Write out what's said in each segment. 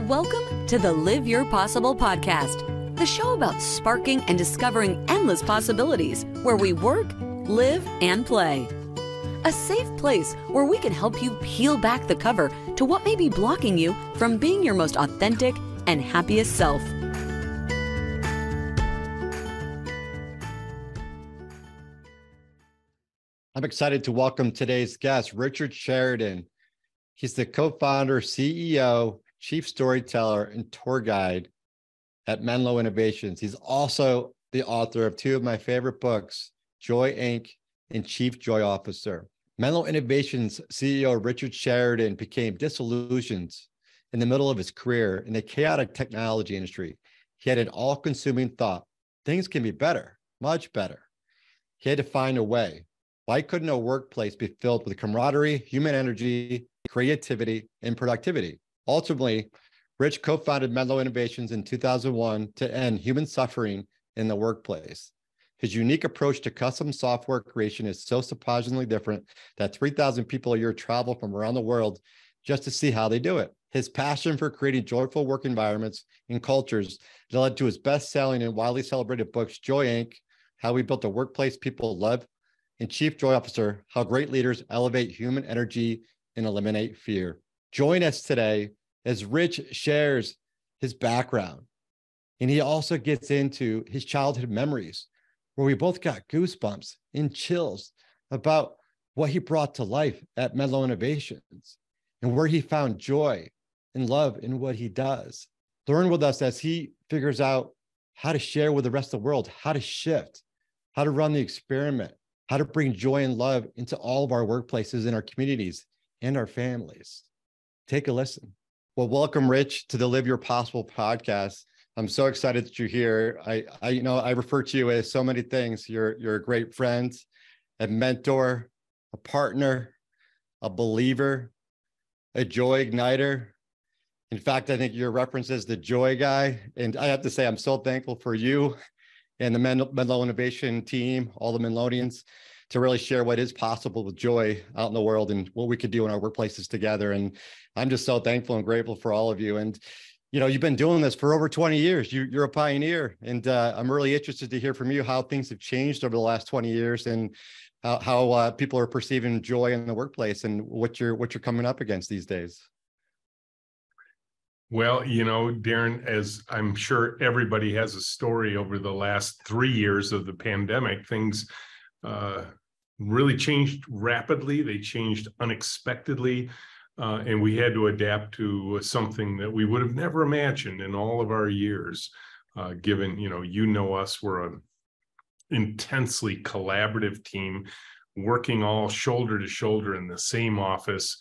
Welcome to the Live Your Possible podcast, the show about sparking and discovering endless possibilities where we work, live, and play. A safe place where we can help you peel back the cover to what may be blocking you from being your most authentic and happiest self. I'm excited to welcome today's guest, Richard Sheridan. He's the co-founder, CEO, chief storyteller, and tour guide at Menlo Innovations. He's also the author of two of my favorite books, Joy, Inc. and Chief Joy Officer. Menlo Innovations CEO Richard Sheridan became disillusioned in the middle of his career in the chaotic technology industry. He had an all-consuming thought: things can be better, much better. He had to find a way. Why couldn't a workplace be filled with camaraderie, human energy, creativity, and productivity? Ultimately, Rich co-founded Menlo Innovations in 2001 to end human suffering in the workplace. His unique approach to custom software creation is so surprisingly different that 3,000 people a year travel from around the world just to see how they do it. His passion for creating joyful work environments and cultures led to his best-selling and widely celebrated books, Joy, Inc., How We Built a Workplace People Love, and Chief Joy Officer, How Great Leaders Elevate Human Energy and Eliminate Fear. Join us today as Rich shares his background, and he also gets into his childhood memories, where we both got goosebumps and chills about what he brought to life at Menlo Innovations and where he found joy and love in what he does. Learn with us as he figures out how to share with the rest of the world, how to shift, how to run the experiment, how to bring joy and love into all of our workplaces and our communities and our families. Take a listen. Well, welcome, Rich, to the Live Your Possible podcast. I'm so excited that you're here. I refer to you as so many things. You're a great friend, a mentor, a partner, a believer, a joy igniter. In fact, I think your reference is the joy guy. And I have to say, I'm so thankful for you and the Menlo Innovation team, all the Menlonians, to really share what is possible with joy out in the world and what we could do in our workplaces together. And I'm just so thankful and grateful for all of you. And, you know, you've been doing this for over 20 years. You're a pioneer. And I'm really interested to hear from you how things have changed over the last 20 years and how people are perceiving joy in the workplace and what you're coming up against these days. Well, you know, Darren, as I'm sure everybody has a story over the last 3 years of the pandemic, things really changed rapidly. They changed unexpectedly, and we had to adapt to something that we would have never imagined in all of our years, given, you know us, we're an intensely collaborative team, working all shoulder to shoulder in the same office,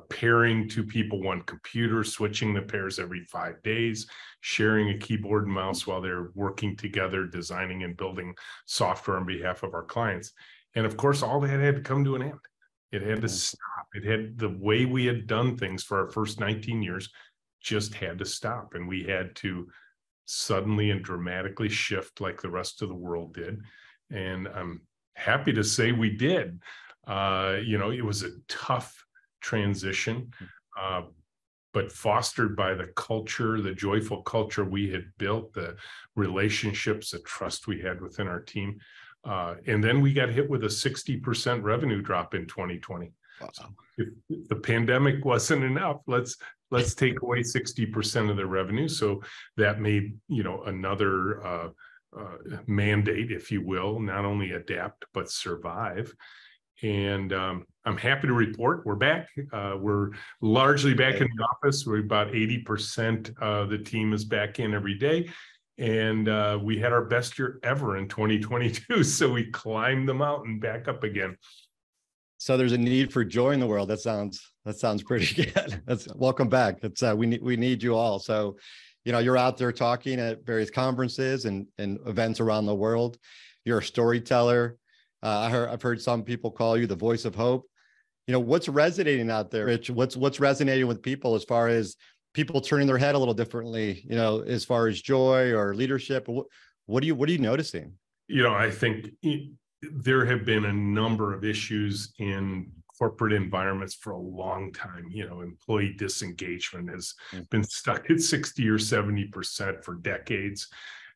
pairing two people, one computer, switching the pairs every 5 days, sharing a keyboard and mouse while they're working together, designing and building software on behalf of our clients. And of course, all that had to come to an end. It had to stop. It had, the way we had done things for our first 19 years just had to stop. And we had to suddenly and dramatically shift like the rest of the world did. And I'm happy to say we did. It was a tough transition, but fostered by the culture, the joyful culture we had built, the relationships, the trust we had within our team. And then we got hit with a 60% revenue drop in 2020. Wow. So if the pandemic wasn't enough, let's take away 60% of the revenue. So that made, another mandate, if you will, not only adapt, but survive. And I'm happy to report we're back. We're largely back in the office. We're about 80% of the team is back in every day. And we had our best year ever in 2022. So we climbed the mountain back up again. So there's a need for joy in the world. That sounds pretty good. Welcome back. We need you all. So, you're out there talking at various conferences and events around the world. You're a storyteller. I've heard some people call you the voice of hope. What's resonating out there, Rich? What's resonating with people as far as people turning their head a little differently, as far as joy or leadership? What are you noticing? I think there have been a number of issues in corporate environments for a long time. Employee disengagement has been stuck at 60 or 70% for decades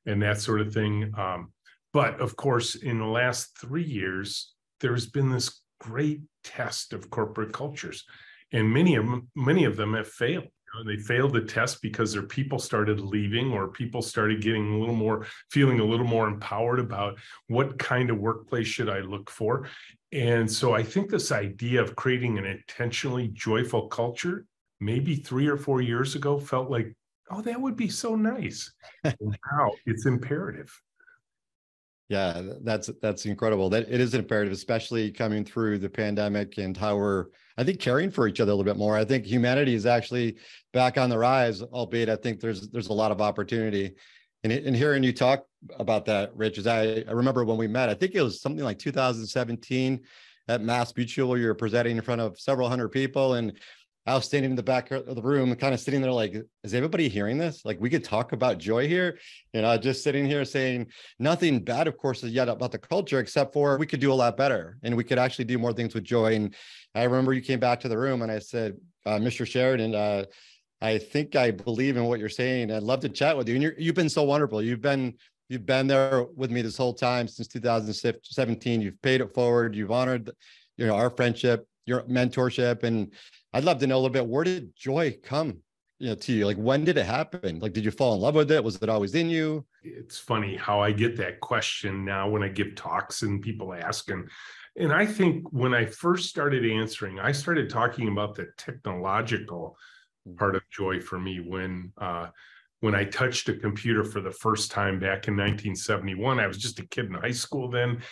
and that sort of thing. But of course, in the last 3 years, there's been this great test of corporate cultures, and many of them have failed. They failed the test because their people started leaving, or people started feeling a little more empowered about what kind of workplace should I look for. And so I think this idea of creating an intentionally joyful culture, maybe 3 or 4 years ago, felt like, oh, that would be so nice. Now it's imperative. Yeah, that's incredible. That it is imperative, especially coming through the pandemic, and how we're, I think, caring for each other a little bit more. I think humanity is actually back on the rise, albeit I think there's a lot of opportunity. And hearing you talk about that, Rich, is I remember when we met, I think it was something like 2017 at Mass Mutual. You were presenting in front of several hundred people, and I was standing in the back of the room, kind of sitting there like, is everybody hearing this? Like, we could talk about joy here. Just sitting here saying nothing bad, of course, yet about the culture, except for we could do a lot better, and we could actually do more things with joy. And I remember you came back to the room and I said, Mr. Sheridan, I think I believe in what you're saying. I'd love to chat with you. And you've been so wonderful. You've been there with me this whole time since 2017. You've paid it forward. You've honored, our friendship, your mentorship. And I'd love to know a little bit, where did joy come, to you? Like, when did it happen? Like, did you fall in love with it? Was it always in you? It's funny how I get that question now when I give talks and people ask. And I think when I first started answering, I started talking about the technological part of joy for me when I touched a computer for the first time back in 1971. I was just a kid in high school then,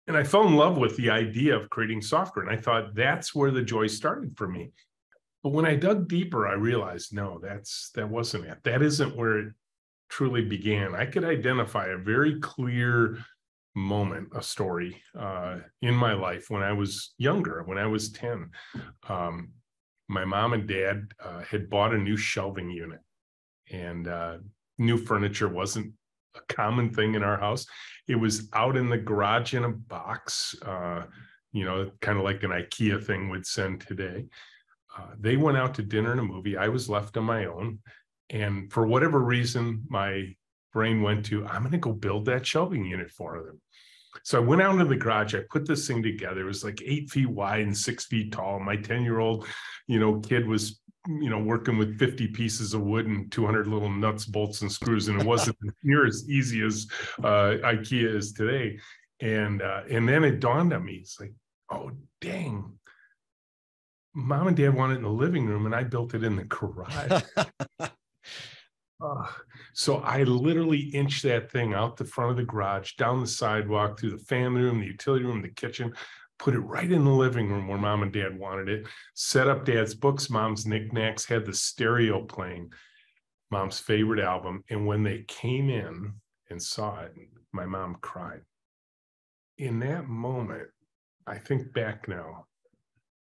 and I fell in love with the idea of creating software. And I thought that's where the joy started for me. But when I dug deeper, I realized, no, that wasn't it. That isn't where it truly began. I could identify a very clear moment, a story in my life when I was younger, when I was 10. My mom and dad had bought a new shelving unit, and new furniture wasn't a common thing in our house. It was out in the garage in a box, kind of like an IKEA thing would send today. They went out to dinner and a movie. I was left on my own. And for whatever reason, my brain went to, I'm going to go build that shelving unit for them. So I went out into the garage. I put this thing together. It was like 8 feet wide and 6 feet tall. My 10-year-old, kid was, working with 50 pieces of wood and 200 little nuts, bolts, and screws. And it wasn't near as easy as IKEA is today. And then it dawned on me. It's like, oh, dang. Mom and Dad wanted it in the living room, and I built it in the garage. So I literally inched that thing out the front of the garage, down the sidewalk, through the family room, the utility room, the kitchen, put it right in the living room where Mom and Dad wanted it, set up Dad's books, Mom's knickknacks, had the stereo playing Mom's favorite album. And when they came in and saw it, my mom cried. In that moment, I think back now,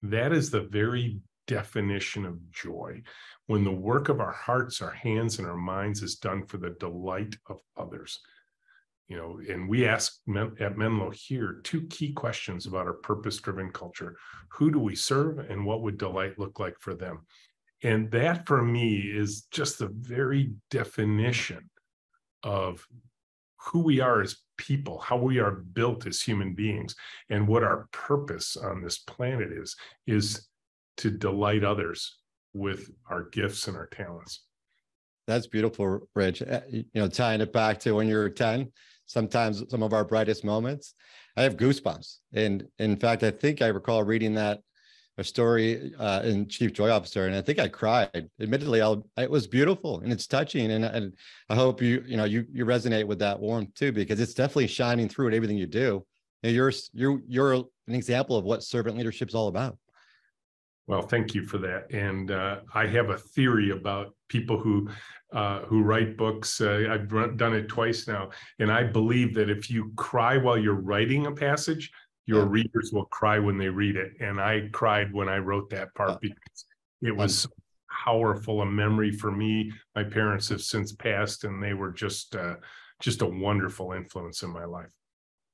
that is the very definition of joy, when the work of our hearts, our hands, and our minds is done for the delight of others. And we ask at Menlo here 2 key questions about our purpose-driven culture. Who do we serve, and what would delight look like for them? And that, for me, is just the very definition of who we are as people, how we are built as human beings, and what our purpose on this planet is to delight others with our gifts and our talents. That's beautiful, Rich. Tying it back to when you were 10, sometimes some of our brightest moments, I have goosebumps. And in fact, I think I recall reading a story in Chief Joy Officer, and I think I cried. Admittedly, it was beautiful and it's touching. And I hope you resonate with that warmth too, because it's definitely shining through in everything you do. And you're an example of what servant leadership is all about. Well, thank you for that. And I have a theory about people who write books. I've done it twice now. And I believe that if you cry while you're writing a passage, your readers will cry when they read it. And I cried when I wrote that part because it was so powerful a memory for me. My parents have since passed, and they were just a wonderful influence in my life.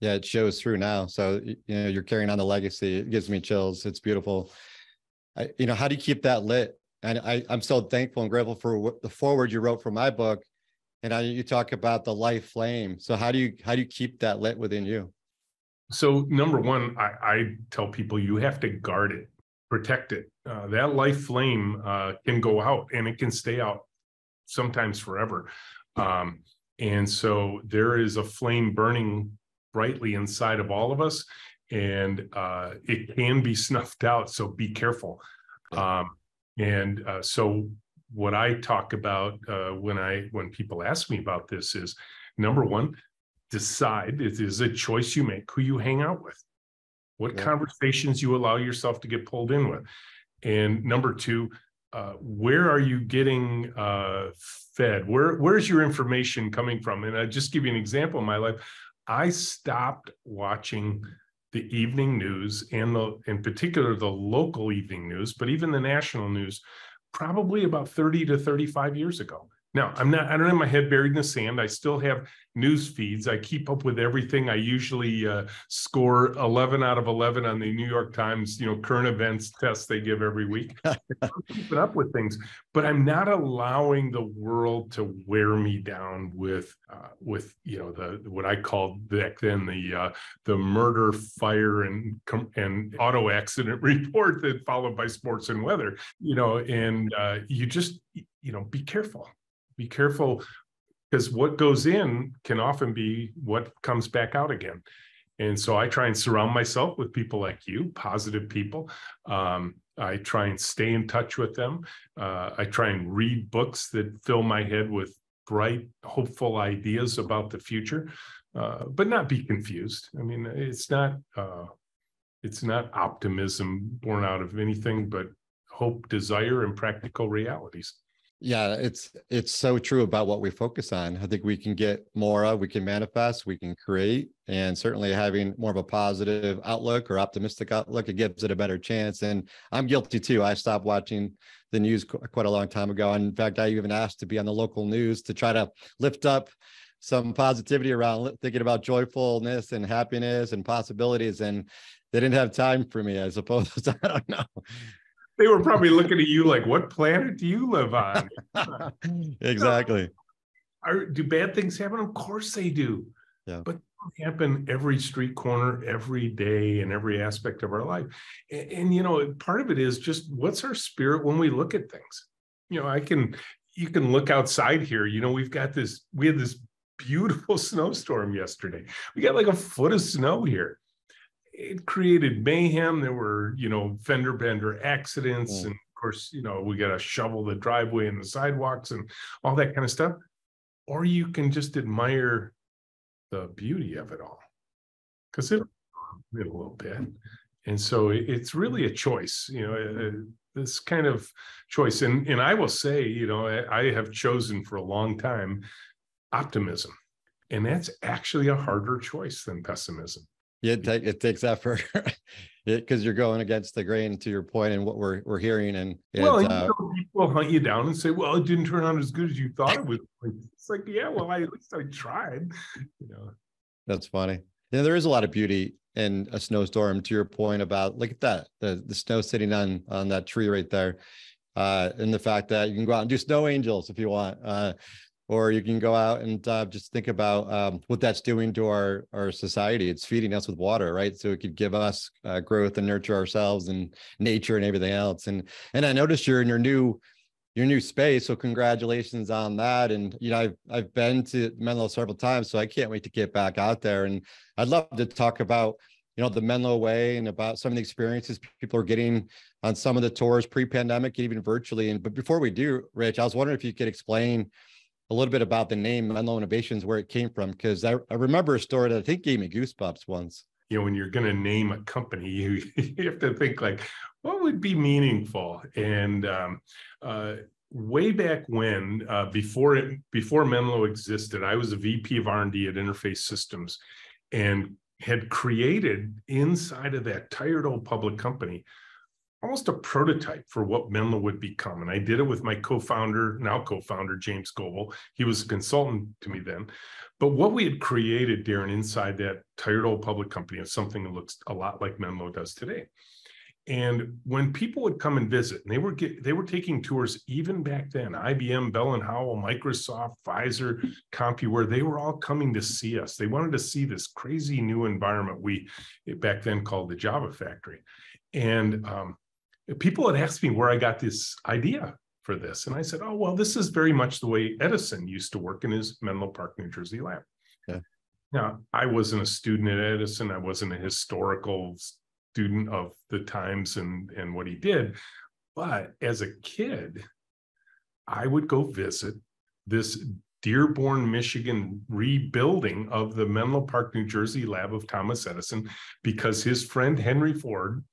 Yeah, it shows through now. So, you're carrying on the legacy. It gives me chills. It's beautiful. How do you keep that lit? And I'm so thankful and grateful for the foreword you wrote for my book. And you talk about the life flame. So how do you keep that lit within you? So number one, I tell people you have to guard it, protect it. That life flame can go out, and it can stay out sometimes forever. And so there is a flame burning brightly inside of all of us, and it can be snuffed out. So be careful. Yeah. So what I talk about when people ask me about this is, number one, decide, it is a choice you make, who you hang out with, what conversations you allow yourself to get pulled in with. And number two, where are you getting fed? Where's your information coming from? And I'll just give you an example in my life. I stopped watching the evening news, and in particular the local evening news, but even the national news, probably about 30 to 35 years ago. Now, I don't have my head buried in the sand. I still have news feeds. I keep up with everything. I usually score 11 out of 11 on the New York Times, current events test they give every week. I'm keeping up with things, but I'm not allowing the world to wear me down with what I called back then the murder, fire, and auto accident report that followed by sports and weather. You just be careful. Be careful, because what goes in can often be what comes back out again. And so I try and surround myself with people like you, positive people. I try and stay in touch with them. I try and read books that fill my head with bright, hopeful ideas about the future, but not be confused. I mean, it's not optimism born out of anything but hope, desire, and practical realities. Yeah, it's so true about what we focus on. I think we can get more of, we can manifest, we can create, and certainly having more of a positive outlook or optimistic outlook, it gives it a better chance. And I'm guilty too. I stopped watching the news quite a long time ago. And in fact, I even asked to be on the local news to try to lift up some positivity around thinking about joyfulness and happiness and possibilities. And they didn't have time for me, I suppose. I don't know. They were probably looking at you like, what planet do you live on? Exactly. Do bad things happen? Of course they do. Yeah. But they happen every street corner, every day, in every aspect of our life. And part of it is just, what's our spirit when we look at things? You can look outside here. We had this beautiful snowstorm yesterday. We got like a foot of snow here. It created mayhem. There were, fender bender accidents. And of course, we got to shovel the driveway and the sidewalks and all that kind of stuff. Or you can just admire the beauty of it all, because it a little bit. And so it's really a choice, this kind of choice. And I will say, I have chosen for a long time optimism. And that's actually a harder choice than pessimism. Yeah, it takes effort because you're going against the grain, to your point, and what we're hearing. And people hunt you down and say, "Well, it didn't turn out as good as you thought it would." It's like, yeah, well, at least I tried. That's funny. Yeah, there is a lot of beauty in a snowstorm. To your point about, look at that, the snow sitting on that tree right there, and the fact that you can go out and do snow angels if you want. Or you can go out and just think about what that's doing to our society. It's feeding us with water, right? So it could give us growth and nurture ourselves and nature and everything else. And I noticed you're in your new space. So congratulations on that. And I've been to Menlo several times, so I can't wait to get back out there. And I'd love to talk about the Menlo way and about some of the experiences people are getting on some of the tours pre-pandemic, even virtually. But before we do, Rich, I was wondering if you could explain a little bit about the name Menlo Innovations, where it came from, because I remember a story that I think gave me goosebumps once. When you're going to name a company, you have to think like, what would be meaningful? And way back when, before Menlo existed, I was a VP of R&D at Interface Systems, and had created inside of that tired old public company almost a prototype for what Menlo would become. And I did it with my now co-founder, James Goebel. He was a consultant to me then. But what we had created, Darren, inside that tired old public company is something that looks a lot like Menlo does today. And when people would come and visit, and they were taking tours even back then, IBM, Bell and Howell, Microsoft, Pfizer, CompuWare, they were all coming to see us. They wanted to see this crazy new environment we back then called the Java Factory. And people had asked me where I got this idea for this. And I said, oh, well, this is very much the way Edison used to work in his Menlo Park, New Jersey lab. Yeah. Now, I wasn't a student at Edison. I wasn't a historical student of the times and what he did. But as a kid, I would go visit this Dearborn, Michigan rebuilding of the Menlo Park, New Jersey lab of Thomas Edison, because his friend Henry Ford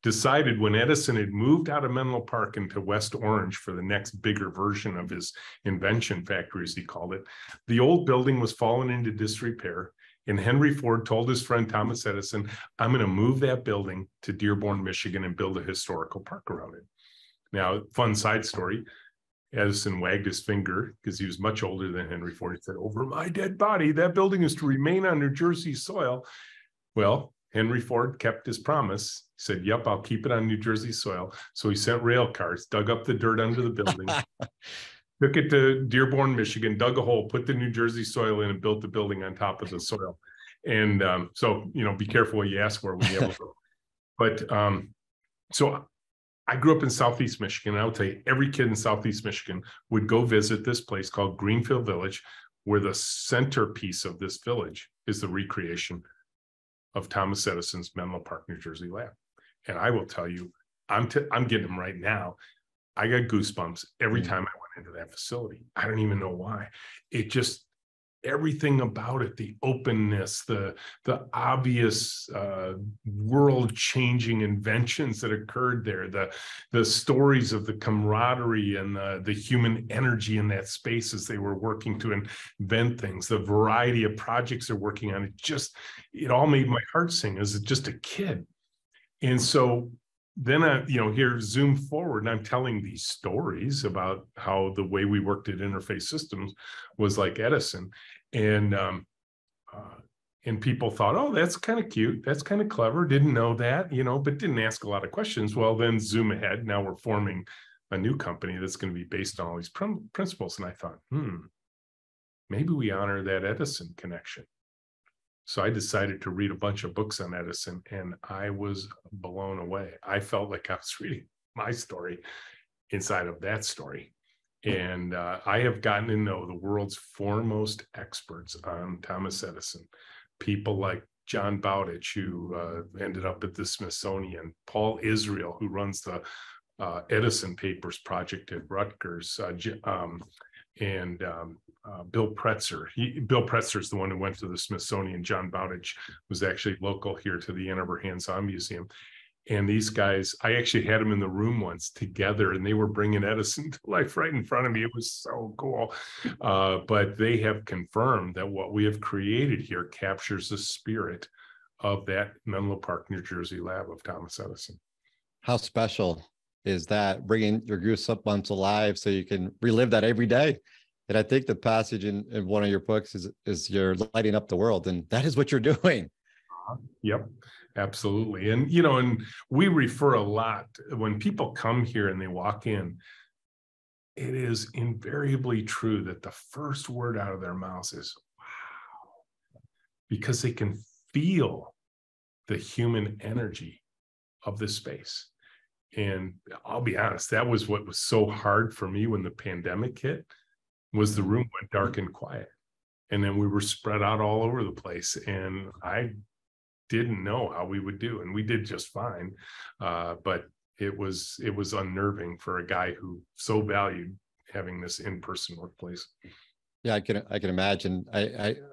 decided when Edison had moved out of Menlo Park into West Orange for the next bigger version of his invention factory, as he called it, the old building was falling into disrepair. And Henry Ford told his friend Thomas Edison, I'm going to move that building to Dearborn, Michigan and build a historical park around it. Now, fun side story, Edison wagged his finger because he was much older than Henry Ford. He said, over my dead body, that building is to remain on New Jersey soil. Well, Henry Ford kept his promise. He said, yep, I'll keep it on New Jersey soil. So he sent rail cars, dug up the dirt under the building, took it to Dearborn, Michigan, dug a hole, put the New Jersey soil in and built the building on top of the soil. And so, be careful what you ask for when you have a go. But so I grew up in Southeast Michigan. And I'll tell you, every kid in Southeast Michigan would go visit this place called Greenfield Village, where the centerpiece of this village is the recreation of Thomas Edison's Menlo Park, New Jersey lab. And I will tell you, I'm getting them right now. I got goosebumps every time I went into that facility. I don't even know why. It just, everything about it, the openness, the obvious world-changing inventions that occurred there, the stories of the camaraderie and the human energy in that space as they were working to invent things, the variety of projects they're working on, it all made my heart sing as just a kid. And so then here zoom forward, and I'm telling these stories about how the way we worked at Interface Systems was like Edison, and people thought, oh, that's kind of cute, that's kind of clever, didn't know that, but didn't ask a lot of questions. Well, then zoom ahead, now we're forming a new company that's going to be based on all these principles, and I thought, maybe we honor that Edison connection. So I decided to read a bunch of books on Edison, and I was blown away. I felt like I was reading my story inside of that story. And I have gotten to know the world's foremost experts on Thomas Edison, people like John Bowditch, who ended up at the Smithsonian, Paul Israel, who runs the Edison Papers Project at Rutgers, and Bill Pretzer. Bill Pretzer is the one who went to the Smithsonian. John Bowditch was actually local here to the Ann Arbor Hands-On Museum. And these guys, I actually had them in the room once together, and they were bringing Edison to life right in front of me. It was so cool. But they have confirmed that what we have created here captures the spirit of that Menlo Park, New Jersey lab of Thomas Edison. How special is that, bringing your goosebumps alive so you can relive that every day? And I think the passage in one of your books is you're lighting up the world, and that is what you're doing. Yep, absolutely. And, and we refer a lot when people come here and they walk in, it is invariably true that the first word out of their mouths is, wow, because they can feel the human energy of the space. And I'll be honest, that was what was so hard for me when the pandemic hit, was the room went dark and quiet. And then we were spread out all over the place. And I didn't know how we would do. And we did just fine. But it was unnerving for a guy who so valued having this in-person workplace. Yeah, I can imagine.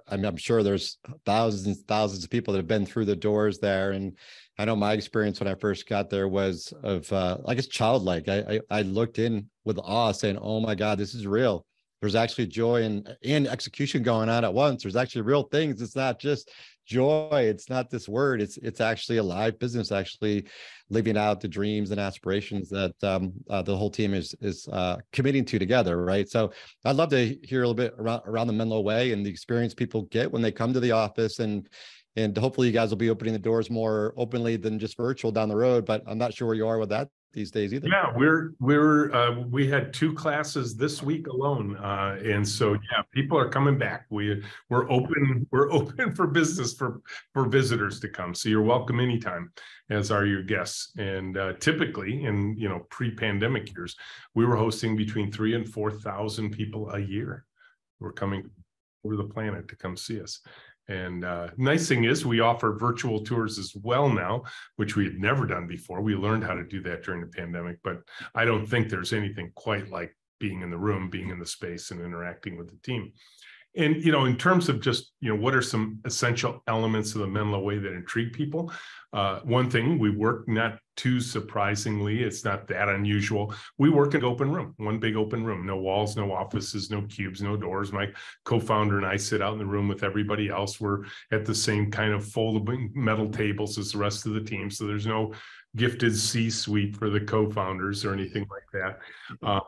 I'm sure there's thousands of people that have been through the doors there. And I know my experience when I first got there was of, I guess, childlike. I looked in with awe saying, oh my God, this is real. there's actually joy and execution going on at once. There's actually real things. It's not just joy. It's not this word. It's actually a live business, actually living out the dreams and aspirations that the whole team is committing to together, right? So I'd love to hear a little bit around the Menlo way and the experience people get when they come to the office, and hopefully you guys will be opening the doors more openly than just virtual down the road. But I'm not sure where you are with that these days either. Yeah, we had 2 classes this week alone, and so yeah, people are coming back. We're open for business for visitors to come. So you're welcome anytime, as are your guests. And typically, in pre-pandemic years, we were hosting between 3,000 and 4,000 people a year. Were coming over the planet to come see us. And nice thing is we offer virtual tours as well now, which we had never done before. We learned how to do that during the pandemic, but I don't think there's anything quite like being in the room, being in the space, and interacting with the team. And, in terms of just, what are some essential elements of the Menlo way that intrigue people? One thing, we work, not too surprisingly, it's not that unusual. We work in an open room, one big open room, no walls, no offices, no cubes, no doors. My co-founder and I sit out in the room with everybody else. We're at the same kind of foldable metal tables as the rest of the team. So there's no gifted C-suite for the co-founders or anything like that.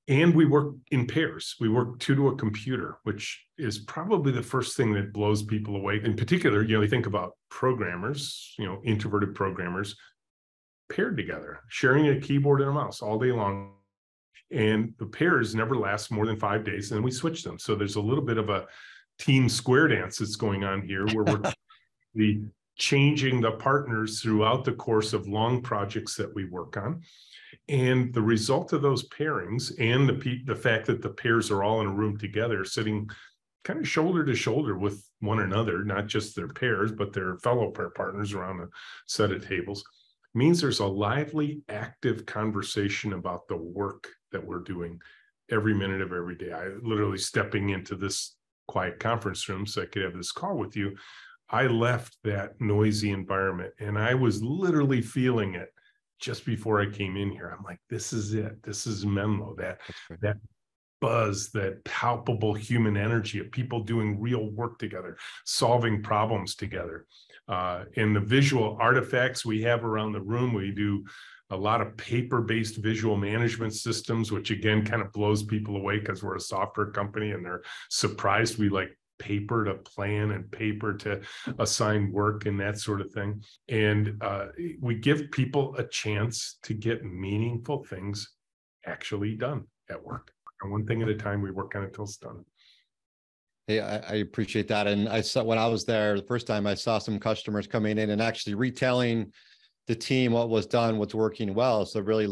And we work in pairs. We work 2 to a computer, which is probably the first thing that blows people away. In particular, you think about programmers, introverted programmers paired together, sharing a keyboard and a mouse all day long. And the pairs never last more than 5 days, and then we switch them. So there's a little bit of a team square dance that's going on here, where we're changing the partners throughout the course of long projects that we work on. And the result of those pairings, and the fact that the pairs are all in a room together, sitting kind of shoulder to shoulder with one another, not just their pairs, but their fellow pair partners around a set of tables, means there's a lively, active conversation about the work that we're doing every minute of every day. I literally, stepping into this quiet conference room so I could have this call with you, I left that noisy environment, and I was literally feeling it just before I came in here. I'm like, this is it. This is Menlo, that buzz, that palpable human energy of people doing real work together, solving problems together. And the visual artifacts we have around the room, we do a lot of paper-based visual management systems, which again kind of blows people away because we're a software company and they're surprised we like paper to plan and paper to assign work and that sort of thing. And we give people a chance to get meaningful things actually done at work. And one thing at a time, we work on it till it's done. Hey, I appreciate that. And I saw, when I was there the first time, I saw some customers coming in and actually retelling the team what was done, what's working well. So really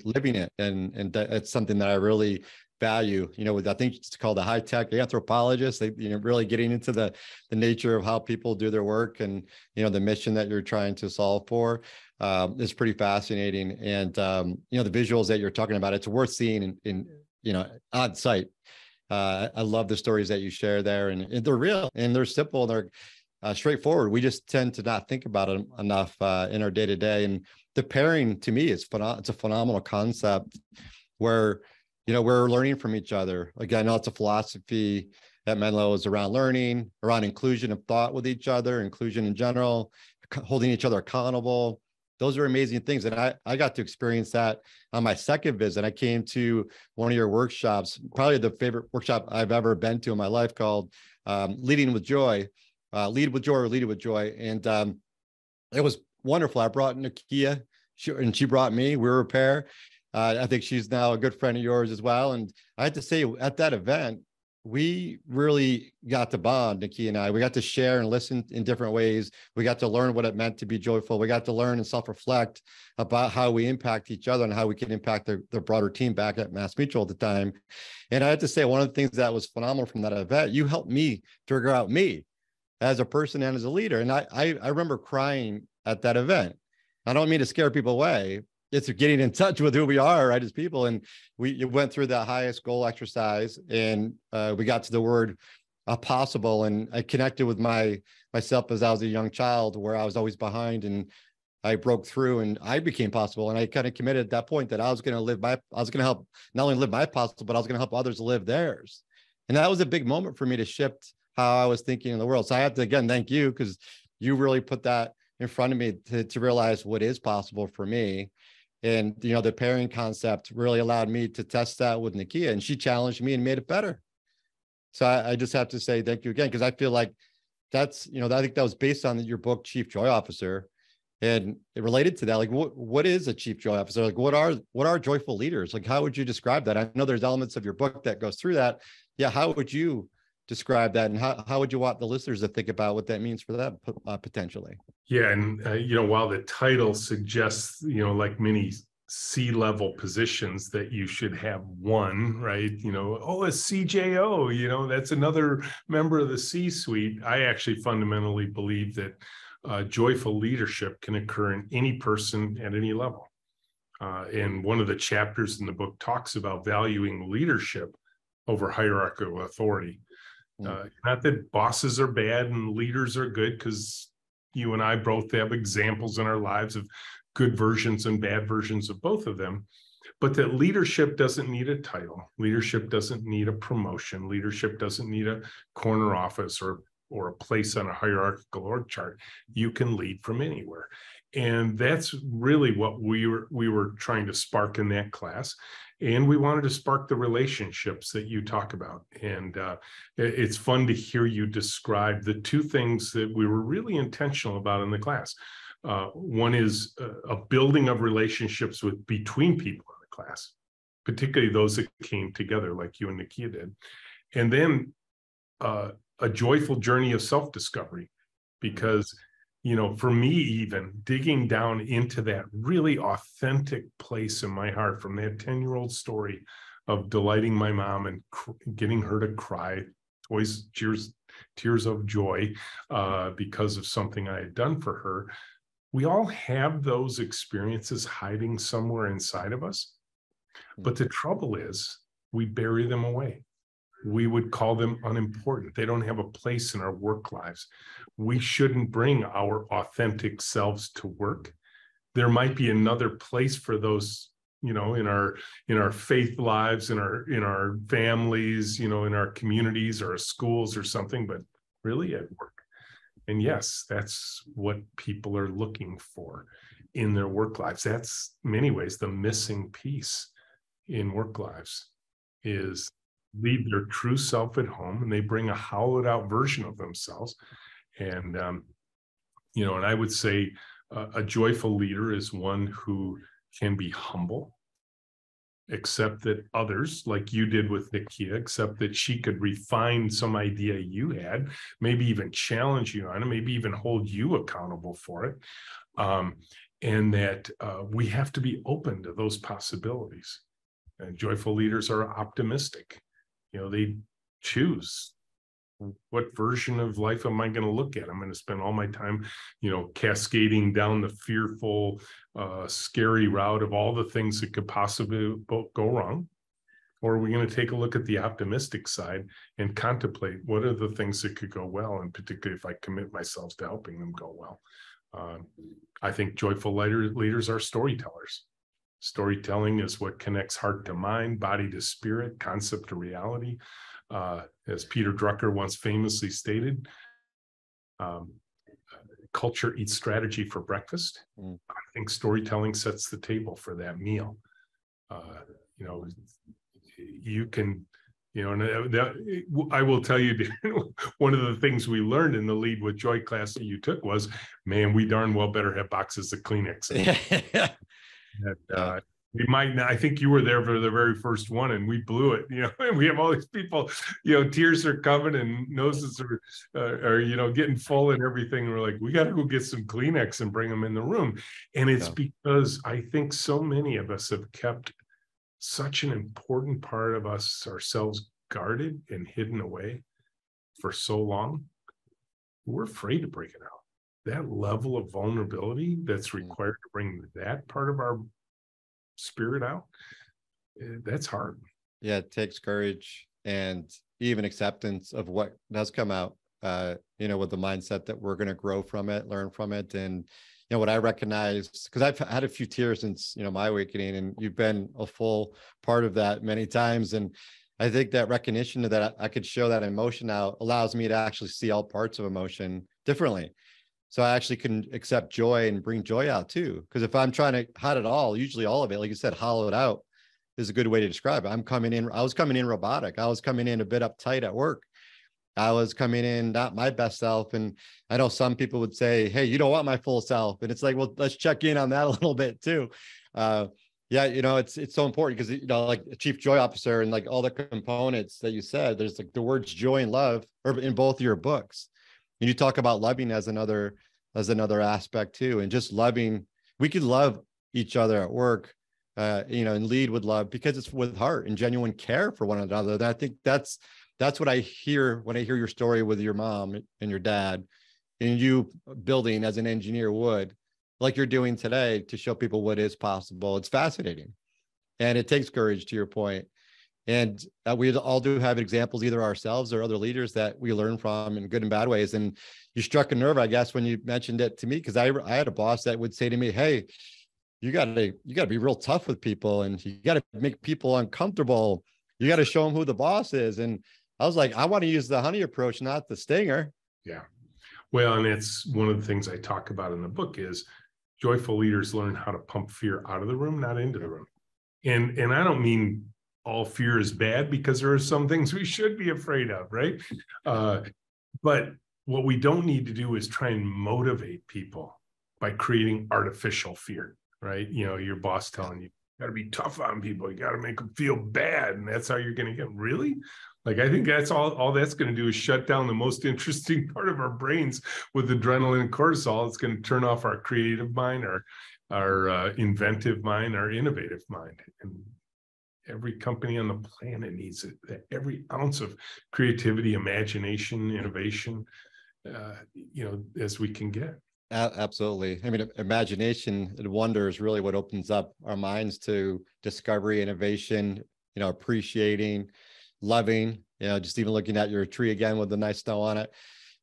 living it. And that's something that I really value. I think it's called a high-tech anthropologist. They, really getting into the nature of how people do their work, and the mission that you're trying to solve for is pretty fascinating. And the visuals that you're talking about, it's worth seeing in on site. I love the stories that you share there, and they're real and they're simple and they're straightforward. We just tend to not think about it enough in our day to day. And the pairing, to me, it's a phenomenal concept where we're learning from each other. Again, I know it's a philosophy at Menlo is around learning, around inclusion of thought with each other, inclusion in general, holding each other accountable. Those are amazing things. And I got to experience that on my second visit. I came to one of your workshops, probably the favorite workshop I've ever been to in my life, called Leading with Joy, Lead with Joy or Lead with Joy. And it was wonderful. I brought Nakia, and she brought me. We were a pair. I think she's now a good friend of yours as well. And I had to say, at that event, we really got to bond, Nikki and I. We got to share and listen in different ways. We got to learn what it meant to be joyful. We got to learn and self-reflect about how we impact each other and how we can impact the broader team back at Mass Mutual at the time. And I had to say, one of the things that was phenomenal from that event, you helped me figure out me as a person and as a leader. And I remember crying at that event. I don't mean to scare people away. It's getting in touch with who we are, right, as people. And we went through the highest goal exercise, and we got to the word possible. And I connected with myself as I was a young child, where I was always behind. And I broke through and I became possible. And I kind of committed at that point that I was going to help not only live my possible, but I was going to help others live theirs. And that was a big moment for me to shift how I was thinking in the world. So I have to, again, thank you, because you really put that in front of me to realize what is possible for me. And, you know, the pairing concept really allowed me to test that with Nakia, and she challenged me and made it better. So I just have to say thank you again, because I feel like that's, you know, I think that was based on your book, Chief Joy Officer. And it related to that, like, what is a chief joy officer? Like, what are joyful leaders? Like, how would you describe that? I know there's elements of your book that goes through that. Yeah. How would you describe that? And how would you want the listeners to think about what that means for them potentially? Yeah. And, you know, while the title suggests, you know, like many C-level positions, that you should have one, right? You know, oh, a CJO, you know, that's another member of the C-suite. I actually fundamentally believe that joyful leadership can occur in any person at any level. And one of the chapters in the book talks about valuing leadership over hierarchical authority. Not that bosses are bad and leaders are good, because you and I both have examples in our lives of good versions and bad versions of both of them, but that leadership doesn't need a title. Leadership doesn't need a promotion. Leadership doesn't need a corner office or a place on a hierarchical org chart. You can lead from anywhere. And that's really what we were trying to spark in that class. And we wanted to spark the relationships that you talk about. And it's fun to hear you describe the two things that we were really intentional about in the class. One is a building of relationships between people in the class, particularly those that came together like you and Nakia did. And then a joyful journey of self-discovery, because, you know, for me, even digging down into that really authentic place in my heart from that 10-year-old story of delighting my mom and getting her to cry, tears of joy because of something I had done for her. We all have those experiences hiding somewhere inside of us. But the trouble is we bury them away. We would call them unimportant. They don't have a place in our work lives. We shouldn't bring our authentic selves to work. There might be another place for those, you know, in our faith lives, in our families, you know, in our communities or our schools or something, but really at work. And yes, that's what people are looking for in their work lives. That's in many ways the missing piece in work lives, is leave their true self at home and they bring a hollowed out version of themselves. And, you know, and I would say a joyful leader is one who can be humble, accept that others, like you did with Nakia, accept that she could refine some idea you had, maybe even challenge you on it, maybe even hold you accountable for it. And that we have to be open to those possibilities. And joyful leaders are optimistic. You know, they choose, what version of life am I going to look at? I'm going to spend all my time, you know, cascading down the fearful, scary route of all the things that could possibly go wrong. Or are we going to take a look at the optimistic side and contemplate what are the things that could go well, and particularly if I commit myself to helping them go well. I think joyful leaders are storytellers. Storytelling is what connects heart to mind, body to spirit, concept to reality. As Peter Drucker once famously stated, culture eats strategy for breakfast. I think storytelling sets the table for that meal. You know, you can, you know, and I will tell you, one of the things we learned in the Lead with Joy class that you took was, man, we darn well better have boxes of Kleenex. And, we might not, I think you were there for the very first one and we blew it, you know, and we have all these people, you know, tears are coming and noses are you know, getting full and everything. We're like, we got to go get some Kleenex and bring them in the room. And it's because I think so many of us have kept such an important part of ourselves guarded and hidden away for so long. We're afraid to break it out. That level of vulnerability that's required to bring that part of our spirit out, that's hard. Yeah, it takes courage and even acceptance of what does come out, you know, with the mindset that we're going to grow from it, learn from it. And, you what I recognize, because I've had a few tears since, my awakening, and you've been a full part of that many times. And I think that recognition that I could show that emotion out allows me to actually see all parts of emotion differently. So I actually can accept joy and bring joy out too. Because if I'm trying to hide it all, usually all of it, like you said, hollow it out is a good way to describe it. I was coming in robotic. I was coming in a bit uptight at work. I was coming in not my best self. And I know some people would say, hey, you don't want my full self. And it's like, well, let's check in on that a little bit too. Yeah, it's so important because, like a chief joy officer and like all the components that you said, there's like the words joy and love are in both of your books. And you talk about loving as another aspect too. And just loving, we could love each other at work, and lead with love because it's with heart and genuine care for one another. And I think that's what I hear when I hear your story with your mom and your dad, and you building as an engineer would, like you're doing today, to show people what is possible. It's fascinating, and it takes courage, to your point. And we all do have examples, either ourselves or other leaders, that we learn from in good and bad ways. And you struck a nerve, I guess, when you mentioned it to me, because I had a boss that would say to me, hey, you got to be real tough with people, and you got to make people uncomfortable. You got to show them who the boss is. And I was like, I want to use the honey approach, not the stinger. Yeah. Well, and it's one of the things I talk about in the book is joyful leaders learn how to pump fear out of the room, not into the room. And I don't mean all fear is bad, because there are some things we should be afraid of, right? But what we don't need to do is try and motivate people by creating artificial fear, right? Your boss telling you got to be tough on people, you got to make them feel bad, and that's how you're going to get them. Really? Like, I think that's all that's going to do is shut down the most interesting part of our brains with adrenaline and cortisol. It's going to turn off our creative mind, our inventive mind, our innovative mind. And every company on the planet needs it. Every ounce of creativity, imagination, innovation, as we can get. Absolutely. I mean, imagination and wonder is really what opens up our minds to discovery, innovation, appreciating, loving, just even looking at your tree again with the nice snow on it.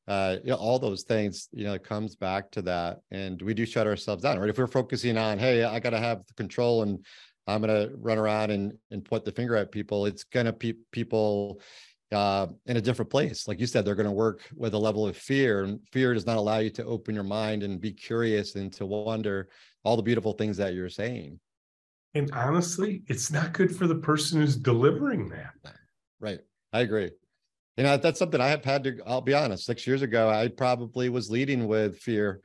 All those things, it comes back to that. And we do shut ourselves down, right? If we're focusing on, hey, I got to have the control and I'm going to run around and point the finger at people, it's going to keep people in a different place. Like you said, they're going to work with a level of fear, and fear does not allow you to open your mind and be curious and to wonder all the beautiful things that you're saying. And honestly, it's not good for the person who's delivering that. Right. I agree. That's something I have had to, I'll be honest, 6 years ago, I probably was leading with fear.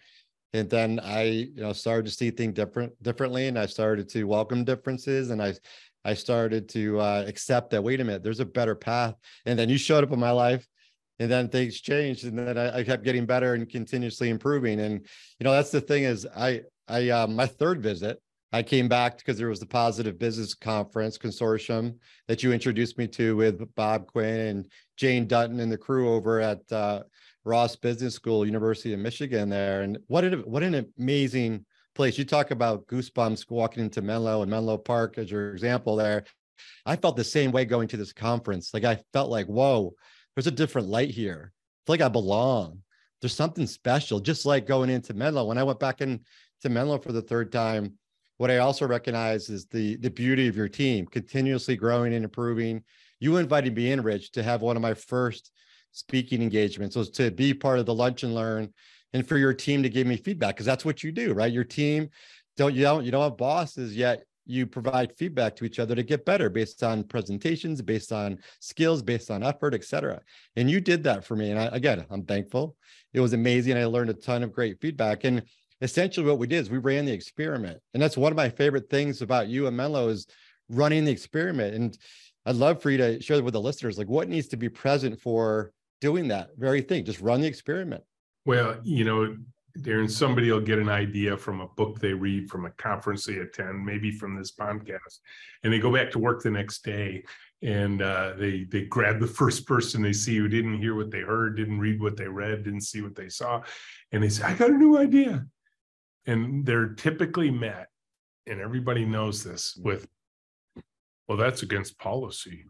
And then I, started to see things differently. And I started to welcome differences. And I started to accept that, wait a minute, there's a better path. And then you showed up in my life, and then things changed. And then I kept getting better and continuously improving. And, that's the thing is my third visit, I came back because there was the Positive Business Conference Consortium that you introduced me to with Bob Quinn and Jane Dutton and the crew over at Ross Business School, University of Michigan there. And what an amazing place. You talk about goosebumps walking into Menlo and Menlo Park as your example there. I felt the same way going to this conference. Like, I felt like, whoa, there's a different light here. I feel like I belong. There's something special, just like going into Menlo. When I went back into Menlo for the third time, what I also recognize is the beauty of your team continuously growing and improving. You invited me in, Rich, to have one of my first speaking engagements, was to be part of the Lunch and Learn, and for your team to give me feedback, because that's what you do, right? Your team, you don't have bosses, yet you provide feedback to each other to get better based on presentations, based on skills, based on effort, et cetera. And you did that for me. And I'm thankful. It was amazing. I learned a ton of great feedback. And essentially what we did is we ran the experiment. And that's one of my favorite things about you and Menlo, is running the experiment. And I'd love for you to share with the listeners, like, what needs to be present for doing that very thing, just run the experiment. Well, Darren, somebody will get an idea from a book they read, from a conference they attend, maybe from this podcast, and they go back to work the next day, and they grab the first person they see who didn't hear what they heard, didn't read what they read, didn't see what they saw, and they say, I got a new idea. And they're typically met, and everybody knows this, with, well, that's against policy.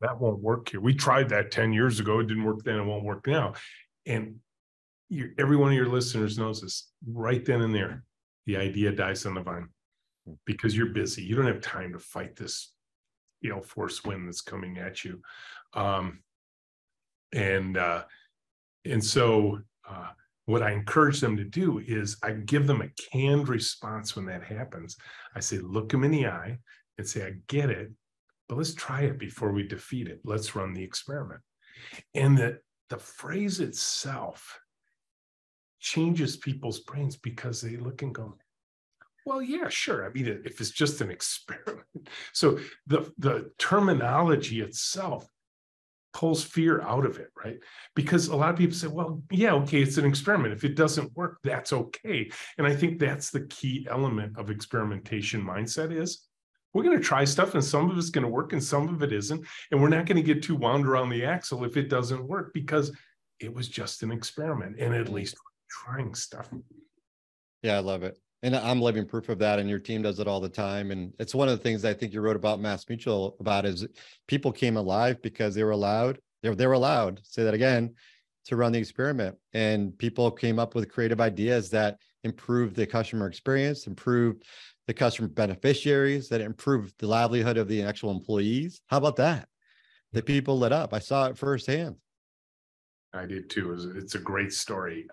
That won't work here. We tried that 10 years ago. It didn't work then. It won't work now. And every one of your listeners knows this. Right then and there, the idea dies on the vine because you're busy. You don't have time to fight this gale force wind that's coming at you. And so what I encourage them to do is I give them a canned response when that happens. I say, look them in the eye and say, I get it, but let's try it before we defeat it. Let's run the experiment. And the phrase itself changes people's brains because they look and go, well, yeah, sure. I mean, if it's just an experiment. So the terminology itself pulls fear out of it, right? Because a lot of people say, well, yeah, okay, it's an experiment. If it doesn't work, that's okay. And I think that's the key element of experimentation mindset is we're going to try stuff and some of it's going to work and some of it isn't. And we're not going to get too wound around the axle if it doesn't work because it was just an experiment and at least we're trying stuff. Yeah, I love it. And I'm living proof of that. And your team does it all the time. And it's one of the things I think you wrote about MassMutual about is people came alive because they were allowed, they were allowed, say that again, to run the experiment. And people came up with creative ideas that improved the customer experience, improved the customer beneficiaries, that improved the livelihood of the actual employees. How about that? The people lit up. I saw it firsthand. I did too. It's a great story.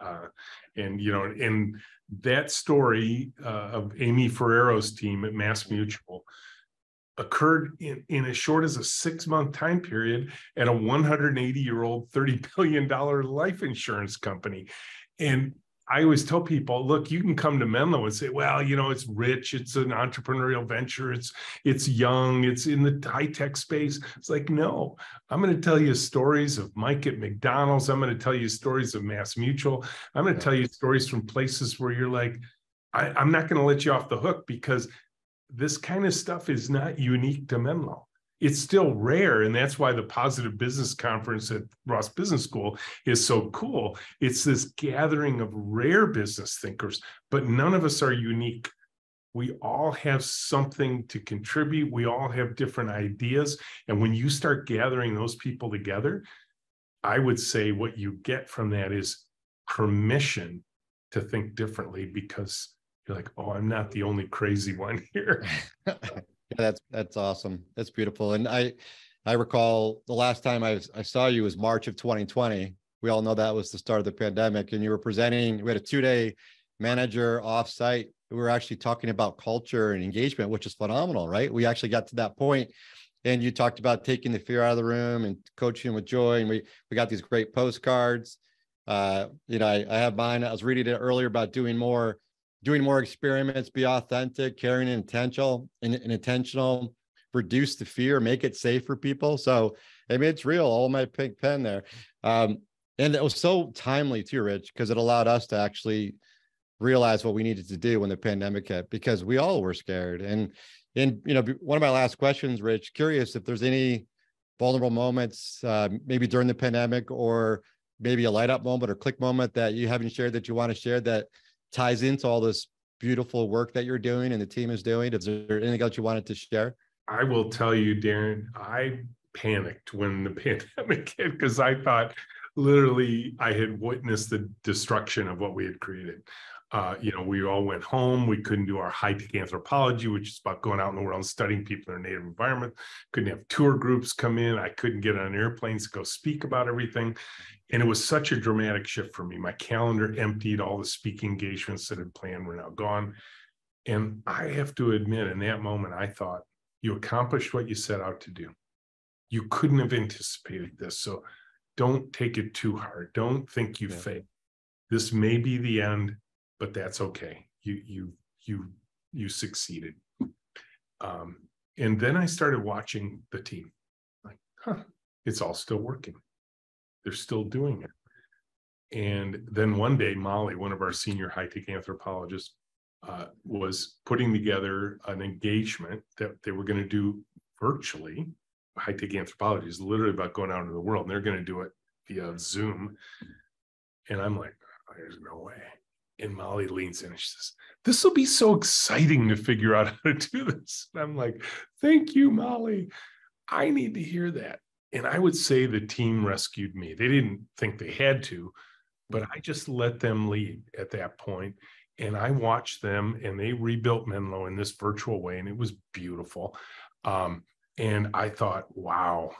And, you know, in that story of Amy Ferrero's team at MassMutual occurred in as short as a 6-month time period at a 180-year-old $30 billion life insurance company. And I always tell people, look, you can come to Menlo and say, well, you know, it's rich, it's an entrepreneurial venture, it's young, it's in the high-tech space. It's like, no, I'm going to tell you stories of Mike at McDonald's. I'm going to tell you stories of MassMutual. I'm going to tell you stories from places where you're like, I'm not going to let you off the hook because this kind of stuff is not unique to Menlo. It's still rare. And that's why the Positive Business Conference at Ross Business School is so cool. It's this gathering of rare business thinkers, but none of us are unique. We all have something to contribute. We all have different ideas. And when you start gathering those people together, I would say what you get from that is permission to think differently because you're like, oh, I'm not the only crazy one here. Yeah, that's awesome. That's beautiful. And I recall the last time I saw you was March of 2020. We all know that was the start of the pandemic, and you were presenting. We had a 2-day manager offsite. We were actually talking about culture and engagement, which is phenomenal, right? We actually got to that point, and you talked about taking the fear out of the room and coaching with joy. And we got these great postcards. You know, I have mine. I was reading it earlier about doing more experiments, be authentic, caring, and intentional, reduce the fear, make it safe for people. So, I mean, it's real, all my pink pen there. And it was so timely too, Rich, because it allowed us to actually realize what we needed to do when the pandemic hit, because we all were scared. And you know, one of my last questions, Rich, curious if there's any vulnerable moments, maybe during the pandemic or maybe a light up moment or click moment that you haven't shared that you want to share that ties into all this beautiful work that you're doing and the team is doing. Is there anything else you wanted to share? I will tell you, Darren, I panicked when the pandemic hit because I thought literally I had witnessed the destruction of what we had created. You know, we all went home. We couldn't do our high-tech anthropology, which is about going out in the world and studying people in their native environment. Couldn't have tour groups come in. I couldn't get on airplanes to go speak about everything. And it was such a dramatic shift for me. My calendar emptied. All the speaking engagements that had planned were now gone. And I have to admit, in that moment, I thought, you accomplished what you set out to do. You couldn't have anticipated this. So don't take it too hard. Don't think you failed. This may be the end, but that's okay. You succeeded. And then I started watching the team. Like, it's all still working. They're still doing it. And then one day, Molly, one of our senior high-tech anthropologists, was putting together an engagement that they were going to do virtually. High-tech anthropology is literally about going out into the world, and they're going to do it via Zoom. And I'm like, oh, there's no way. And Molly leans in and she says, this will be so exciting to figure out how to do this. And I'm like, thank you, Molly. I need to hear that. And I would say the team rescued me. They didn't think they had to, but I just let them lead at that point. And I watched them, and they rebuilt Menlo in this virtual way, and it was beautiful. And I thought, wow.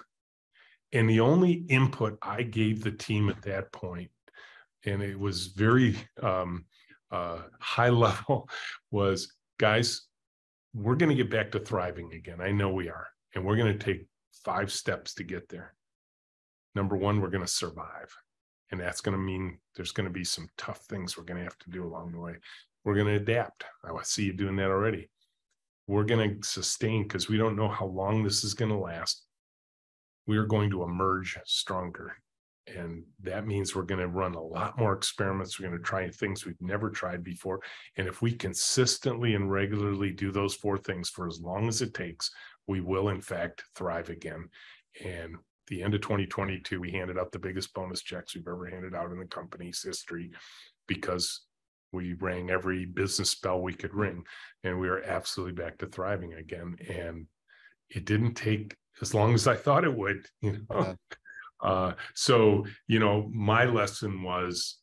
And the only input I gave the team at that point, and it was very high level, was, guys, we're going to get back to thriving again. I know we are. And we're going to take 5 steps to get there. Number 1, we're going to survive. And that's going to mean there's going to be some tough things we're going to have to do along the way. We're going to adapt. I see you doing that already. We're going to sustain, because we don't know how long this is going to last. We are going to emerge stronger. And that means we're going to run a lot more experiments. We're going to try things we've never tried before. And if we consistently and regularly do those 4 things for as long as it takes, we will, in fact, thrive again. And the end of 2022, we handed out the biggest bonus checks we've ever handed out in the company's history, because we rang every business bell we could ring, and we are absolutely back to thriving again. And it didn't take as long as I thought it would, So, my lesson was,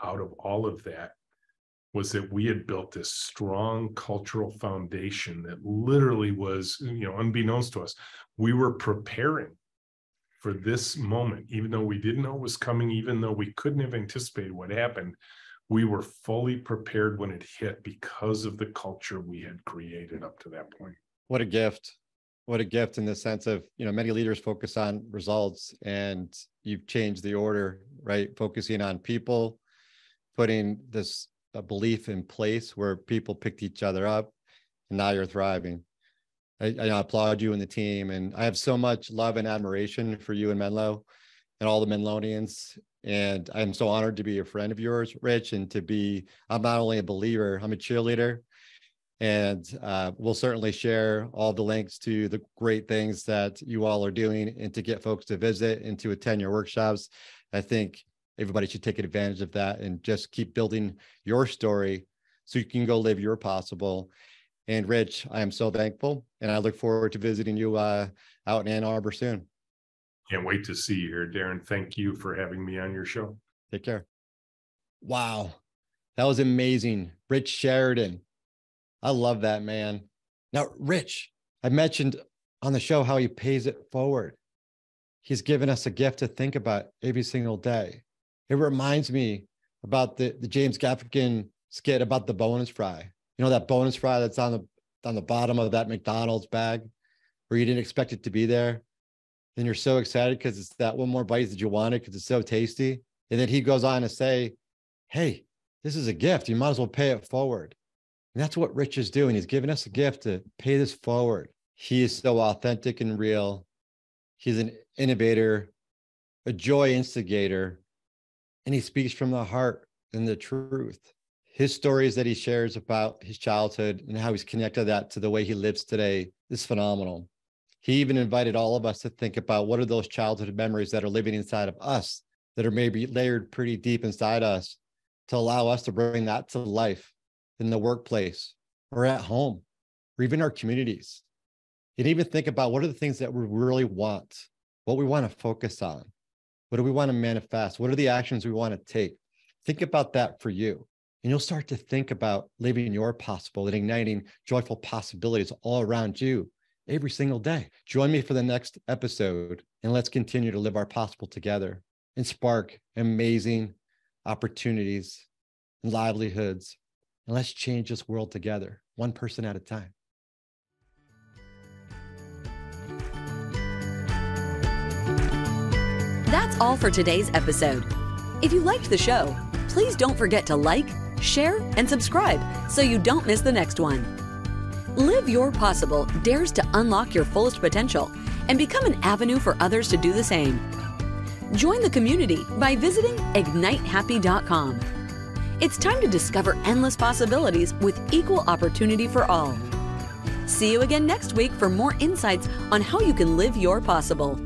out of all of that, was that we had built this strong cultural foundation that literally was, unbeknownst to us, we were preparing for this moment. Even though we didn't know it was coming, even though we couldn't have anticipated what happened, we were fully prepared when it hit, because of the culture we had created up to that point. What a gift. What a gift, in the sense of, many leaders focus on results, and you've changed the order, right? Focusing on people, putting this belief in place where people picked each other up, and now you're thriving. I applaud you and the team, and I have so much love and admiration for you and Menlo and all the Menlonians. And I'm so honored to be a friend of yours, Rich, and I'm not only a believer, I'm a cheerleader. And we'll certainly share all the links to the great things that you all are doing, and to get folks to visit and to attend your workshops. I think everybody should take advantage of that and just keep building your story so you can go live your possible. And Rich, I am so thankful, and I look forward to visiting you out in Ann Arbor soon. Can't wait to see you here, Darren. Thank you for having me on your show. Take care. Wow, that was amazing. Rich Sheridan. I love that, man. Now, Rich, I mentioned on the show how he pays it forward. He's given us a gift to think about every single day. It reminds me about the James Gaffigan skit about the bonus fry. That bonus fry that's on the bottom of that McDonald's bag, where you didn't expect it to be there. And you're so excited because it's that one more bite that you wanted because it's so tasty. And then he goes on to say, hey, this is a gift. You might as well pay it forward. And that's what Rich is doing. He's giving us a gift to pay this forward. He is so authentic and real. He's an innovator, a joy instigator, and he speaks from the heart and the truth. His stories that he shares about his childhood and how he's connected that to the way he lives today is phenomenal. He even invited all of us to think about what are those childhood memories that are living inside of us, that are maybe layered pretty deep inside us, to allow us to bring that to life in the workplace or at home or even our communities. And even think about what are the things that we really want, what we want to focus on, what do we want to manifest, what are the actions we want to take. Think about that for you. And you'll start to think about living your possible and igniting joyful possibilities all around you every single day. Join me for the next episode, and let's continue to live our possible together and spark amazing opportunities and livelihoods. And let's change this world together, one person at a time. That's all for today's episode. If you liked the show, please don't forget to like, share, and subscribe so you don't miss the next one. Live Your Possible dares to unlock your fullest potential and become an avenue for others to do the same. Join the community by visiting ignitehappy.com. It's time to discover endless possibilities with equal opportunity for all. See you again next week for more insights on how you can live your possible.